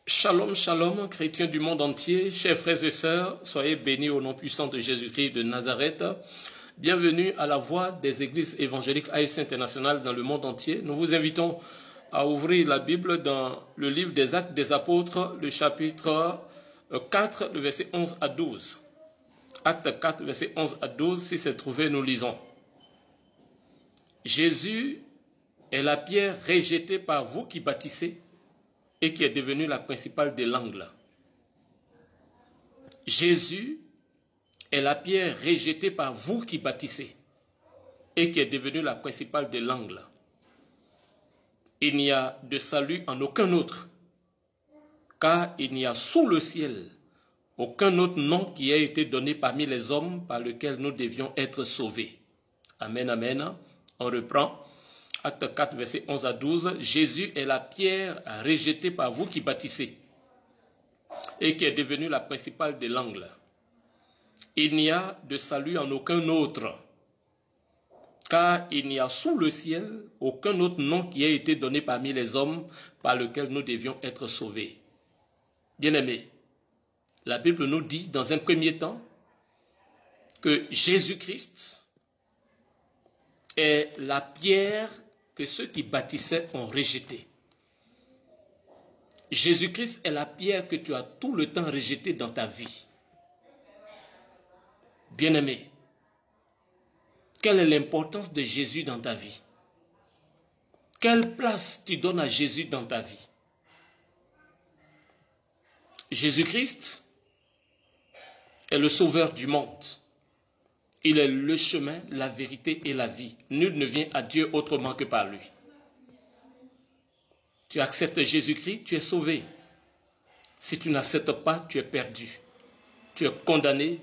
Shalom, shalom, chrétiens du monde entier, chers frères et sœurs, soyez bénis au nom puissant de Jésus-Christ de Nazareth. Bienvenue à la voix des églises évangéliques AIC International dans le monde entier. Nous vous invitons à ouvrir la Bible dans le livre des Actes des Apôtres, le chapitre 4, le verset 11 à 12. Acte 4, verset 11 à 12, si c'est trouvé, nous lisons. Jésus est la pierre rejetée par vous qui bâtissez et qui est devenue la principale de l'angle. Jésus est la pierre rejetée par vous qui bâtissez et qui est devenue la principale de l'angle. Il n'y a de salut en aucun autre, car il n'y a sous le ciel aucun autre nom qui ait été donné parmi les hommes par lequel nous devions être sauvés. Amen, amen. On reprend. Acte 4, verset 11 à 12. Jésus est la pierre rejetée par vous qui bâtissez et qui est devenue la principale de l'angle. Il n'y a de salut en aucun autre, car il n'y a sous le ciel aucun autre nom qui ait été donné parmi les hommes par lequel nous devions être sauvés. Bien-aimés, la Bible nous dit dans un premier temps que Jésus-Christ est la pierre que ceux qui bâtissaient ont rejetée. Jésus-Christ est la pierre que tu as tout le temps rejetée dans ta vie. Bien-aimé, quelle est l'importance de Jésus dans ta vie? Quelle place tu donnes à Jésus dans ta vie? Jésus-Christ est le sauveur du monde. Il est le chemin, la vérité et la vie. Nul ne vient à Dieu autrement que par lui. Tu acceptes Jésus-Christ, tu es sauvé. Si tu n'acceptes pas, tu es perdu. Tu es condamné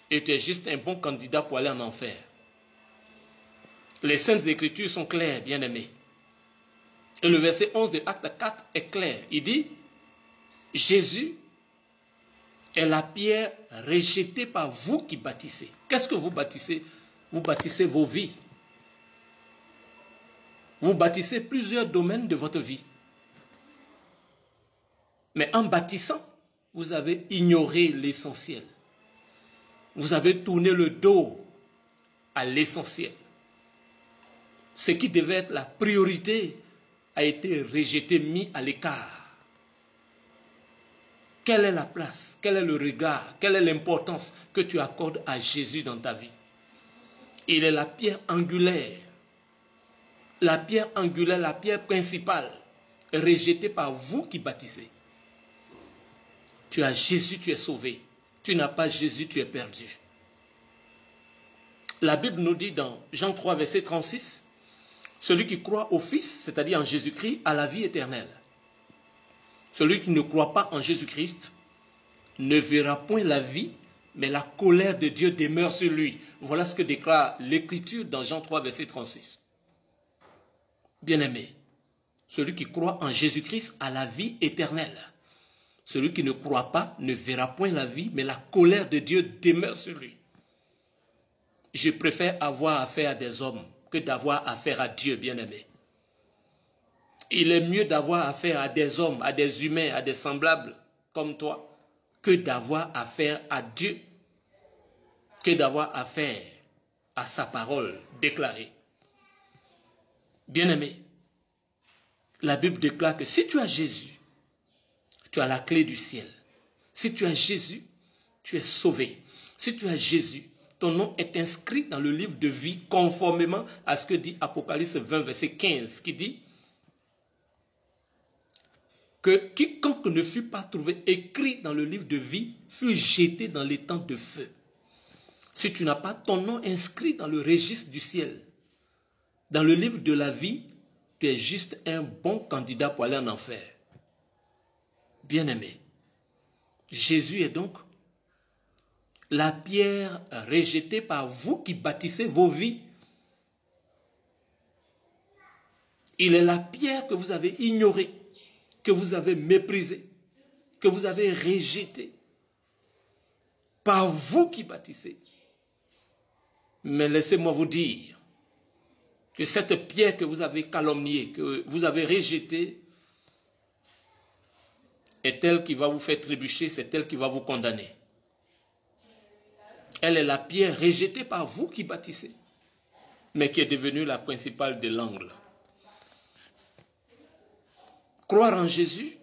et tu es juste un bon candidat pour aller en enfer. Les Saintes Écritures sont claires, bien-aimés. Et le verset 11 de Acte 4 est clair. Il dit, Jésus est la pierre rejetée par vous qui bâtissez. Qu'est-ce que vous bâtissez? Vous bâtissez vos vies. Vous bâtissez plusieurs domaines de votre vie. Mais en bâtissant, vous avez ignoré l'essentiel. Vous avez tourné le dos à l'essentiel. Ce qui devait être la priorité a été rejeté, mis à l'écart. Quelle est la place, quel est le regard, quelle est l'importance que tu accordes à Jésus dans ta vie? Il est la pierre angulaire, la pierre principale, rejetée par vous qui bâtissez. Tu as Jésus, tu es sauvé. Tu n'as pas Jésus, tu es perdu. La Bible nous dit dans Jean 3, verset 36, celui qui croit au Fils, c'est-à-dire en Jésus-Christ, a la vie éternelle. Celui qui ne croit pas en Jésus-Christ ne verra point la vie, mais la colère de Dieu demeure sur lui. Voilà ce que déclare l'Écriture dans Jean 3, verset 36. Bien-aimé, celui qui croit en Jésus-Christ a la vie éternelle. Celui qui ne croit pas ne verra point la vie, mais la colère de Dieu demeure sur lui. Je préfère avoir affaire à des hommes que d'avoir affaire à Dieu, bien-aimé. Il est mieux d'avoir affaire à des hommes, à des humains, à des semblables comme toi, que d'avoir affaire à Dieu, que d'avoir affaire à sa parole déclarée. Bien-aimé, la Bible déclare que si tu as Jésus, tu as la clé du ciel. Si tu as Jésus, tu es sauvé. Si tu as Jésus, ton nom est inscrit dans le livre de vie conformément à ce que dit Apocalypse 20, verset 15, qui dit que quiconque ne fut pas trouvé écrit dans le livre de vie fut jeté dans l'étang de feu. Si tu n'as pas ton nom inscrit dans le registre du ciel, dans le livre de la vie, tu es juste un bon candidat pour aller en enfer. Bien-aimé, Jésus est donc la pierre rejetée par vous qui bâtissez vos vies. Il est la pierre que vous avez ignorée, que vous avez méprisée, que vous avez rejetée, par vous qui bâtissez. Mais laissez-moi vous dire que cette pierre que vous avez calomniée, que vous avez rejetée, est elle qui va vous faire trébucher, c'est elle qui va vous condamner. Elle est la pierre rejetée par vous qui bâtissez, mais qui est devenue la principale de l'angle. Croire en Jésus,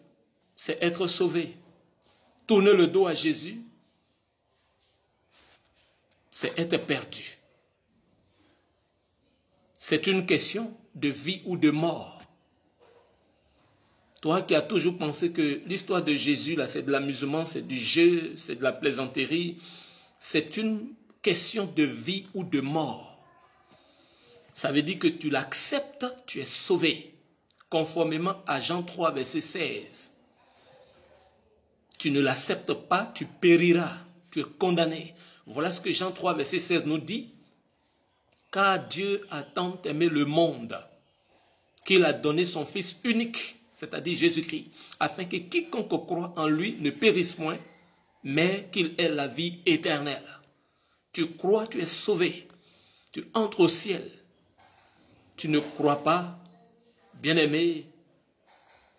c'est être sauvé. Tourner le dos à Jésus, c'est être perdu. C'est une question de vie ou de mort. Toi qui as toujours pensé que l'histoire de Jésus, là, c'est de l'amusement, c'est du jeu, c'est de la plaisanterie, c'est une question de vie ou de mort. Ça veut dire que tu l'acceptes, tu es sauvé. Conformément à Jean 3, verset 16. Tu ne l'acceptes pas, tu périras, tu es condamné. Voilà ce que Jean 3, verset 16 nous dit. Car Dieu a tant aimé le monde qu'il a donné son Fils unique, c'est-à-dire Jésus-Christ, afin que quiconque croit en lui ne périsse point, mais qu'il ait la vie éternelle. Tu crois, tu es sauvé, tu entres au ciel. Tu ne crois pas, bien-aimé,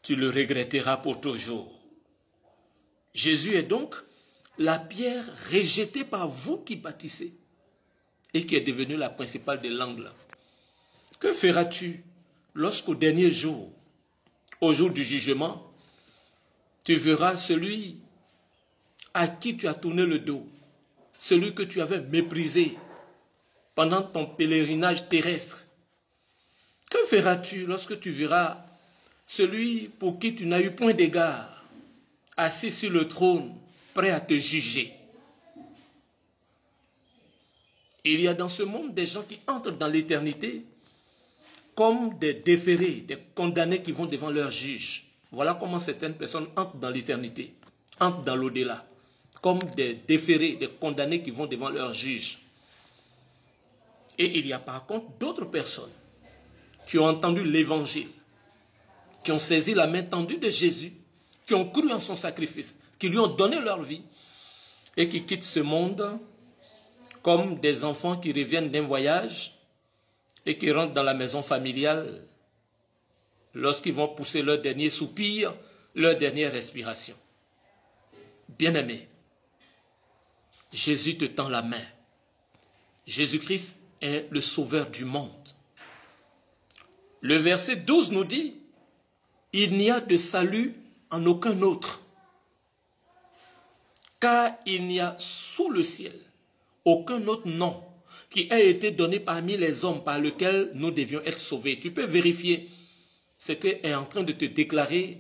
tu le regretteras pour toujours. Jésus est donc la pierre rejetée par vous qui bâtissez et qui est devenue la principale de l'angle. Que feras-tu lorsqu'au dernier jour, au jour du jugement, tu verras celui à qui tu as tourné le dos, celui que tu avais méprisé pendant ton pèlerinage terrestre? Que feras-tu lorsque tu verras celui pour qui tu n'as eu point d'égard, assis sur le trône, prêt à te juger? Il y a dans ce monde des gens qui entrent dans l'éternité comme des déférés, des condamnés qui vont devant leur juge. Voilà comment certaines personnes entrent dans l'éternité, entrent dans l'au-delà, comme des déférés, des condamnés qui vont devant leur juge. Et il y a par contre d'autres personnes qui ont entendu l'évangile, qui ont saisi la main tendue de Jésus, qui ont cru en son sacrifice, qui lui ont donné leur vie et qui quittent ce monde comme des enfants qui reviennent d'un voyage et qui rentrent dans la maison familiale lorsqu'ils vont pousser leur dernier soupir, leur dernière respiration. Bien-aimé, Jésus te tend la main. Jésus-Christ est le sauveur du monde. Le verset 12 nous dit, « Il n'y a de salut en aucun autre, car il n'y a sous le ciel aucun autre nom qui ait été donné parmi les hommes par lequel nous devions être sauvés. » Tu peux vérifier ce qu'est en train de te déclarer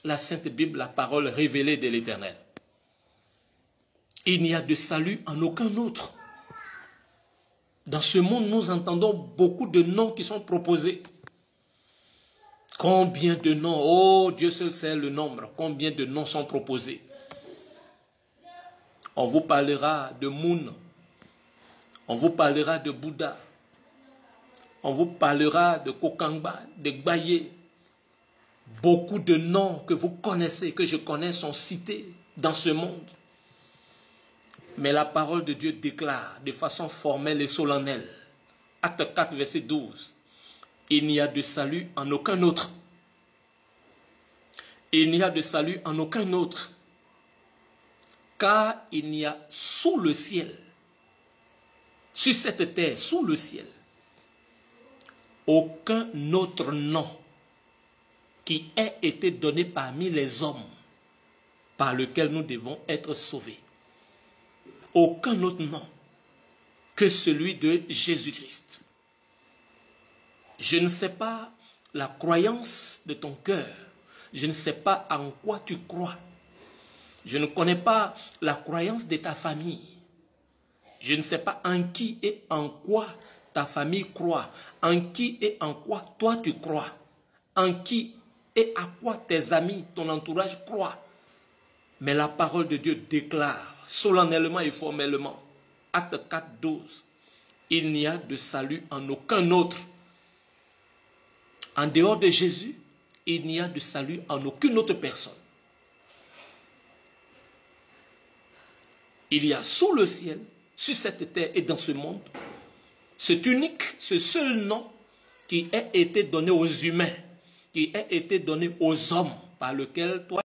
la Sainte Bible, la parole révélée de l'Éternel. Il n'y a de salut en aucun autre. Dans ce monde, nous entendons beaucoup de noms qui sont proposés. Combien de noms? Oh, Dieu seul sait le nombre. Combien de noms sont proposés? On vous parlera de Moon. On vous parlera de Bouddha. On vous parlera de Kokangba, de Gbaye. Beaucoup de noms que vous connaissez, que je connais, sont cités dans ce monde. Mais la parole de Dieu déclare de façon formelle et solennelle, Acte 4, verset 12, « Il n'y a de salut en aucun autre. Il n'y a de salut en aucun autre, car il n'y a sous le ciel, sur cette terre, sous le ciel, aucun autre nom qui ait été donné parmi les hommes par lequel nous devons être sauvés. Aucun autre nom que celui de Jésus-Christ. » Je ne sais pas la croyance de ton cœur. Je ne sais pas en quoi tu crois. Je ne connais pas la croyance de ta famille. Je ne sais pas en qui et en quoi ta famille croit. En qui et en quoi toi tu crois. En qui et à quoi tes amis, ton entourage croient. Mais la parole de Dieu déclare solennellement et formellement, Acte 4, 12, « Il n'y a de salut en aucun autre. » En dehors de Jésus, il n'y a de salut en aucune autre personne. Il y a sous le ciel, sur cette terre et dans ce monde, cet unique, ce seul nom qui a été donné aux humains, qui a été donné aux hommes, par lequel toi